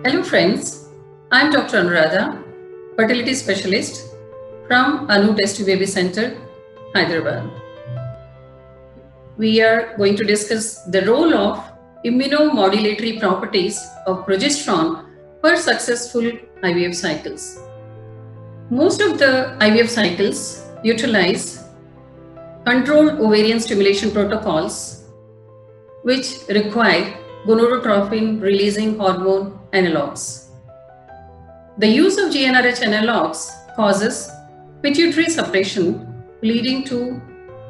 Hello friends, I am Dr. Anuradha, fertility specialist from Anu Test Baby Center, Hyderabad. We are going to discuss the role of immunomodulatory properties of progesterone for successful IVF cycles. Most of the IVF cycles utilize controlled ovarian stimulation protocols which require gonadotropin releasing hormone analogs. The use of GnRH analogs causes pituitary suppression, leading to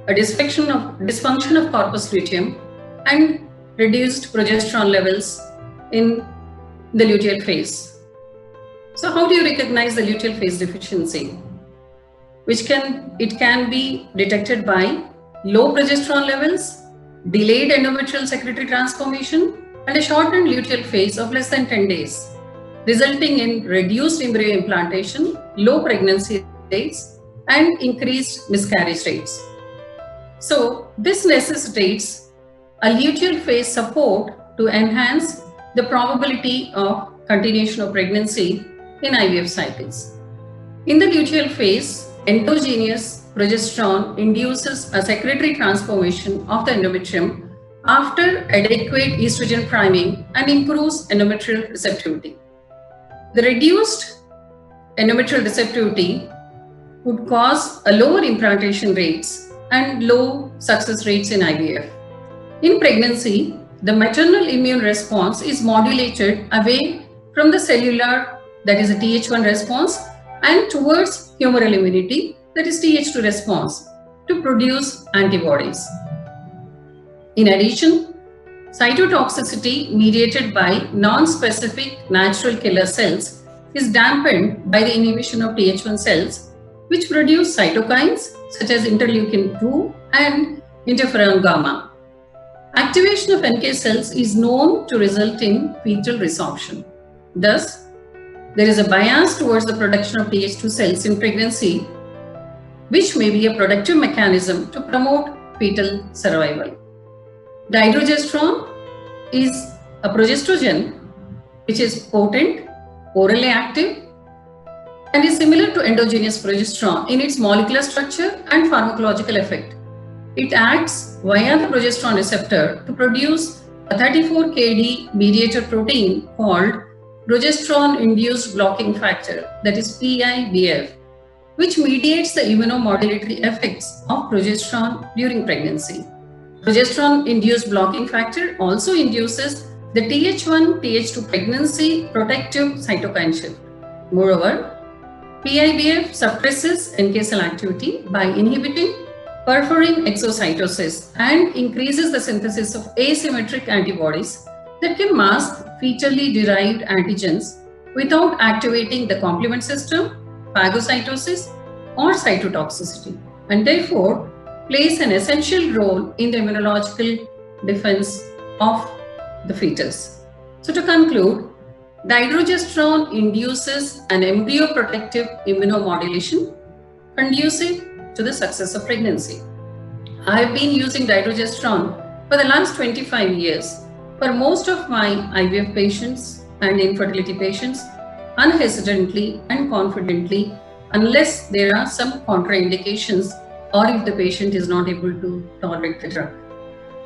a dysfunction of corpus luteum and reduced progesterone levels in the luteal phase. So how do you recognize the luteal phase deficiency? It can be detected by low progesterone levels, delayed endometrial secretory transformation, and a shortened luteal phase of less than 10 days, resulting in reduced embryo implantation, low pregnancy rates, and increased miscarriage rates. So this necessitates a luteal phase support to enhance the probability of continuation of pregnancy in IVF cycles. In the luteal phase, endogenous progesterone induces a secretory transformation of the endometrium after adequate estrogen priming and improves endometrial receptivity. The reduced endometrial receptivity would cause a lower implantation rates and low success rates in IVF. In pregnancy, the maternal immune response is modulated away from the cellular, that is a Th1 response, and towards humoral immunity, that is Th2 response, to produce antibodies. In addition, cytotoxicity mediated by non-specific natural killer cells is dampened by the inhibition of Th1 cells, which produce cytokines such as interleukin-2 and interferon gamma. Activation of NK cells is known to result in fetal resorption. Thus, there is a bias towards the production of Th2 cells in pregnancy, which may be a productive mechanism to promote fetal survival. Dydrogesterone is a progestogen which is potent, orally active, and is similar to endogenous progesterone in its molecular structure and pharmacological effect. It acts via the progesterone receptor to produce a 34Kd mediator protein called progesterone-induced blocking factor, that is PIBF, which mediates the immunomodulatory effects of progesterone during pregnancy. Progesterone-induced blocking factor also induces the Th1, Th2 pregnancy protective cytokine shift. Moreover, PIBF suppresses NK cell activity by inhibiting perforin exocytosis and increases the synthesis of asymmetric antibodies that can mask fetally derived antigens without activating the complement system, phagocytosis, or cytotoxicity, and therefore plays an essential role in the immunological defense of the fetus. So to conclude, dydrogesterone induces an embryo protective immunomodulation conducive to the success of pregnancy. I have been using dydrogesterone for the last 25 years for most of my IVF patients and infertility patients, unhesitantly and confidently, unless there are some contraindications or if the patient is not able to tolerate the drug.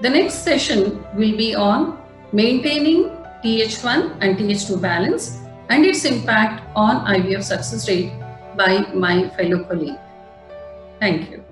The next session will be on maintaining Th1 and Th2 balance and its impact on IVF success rate by my fellow colleague. Thank you.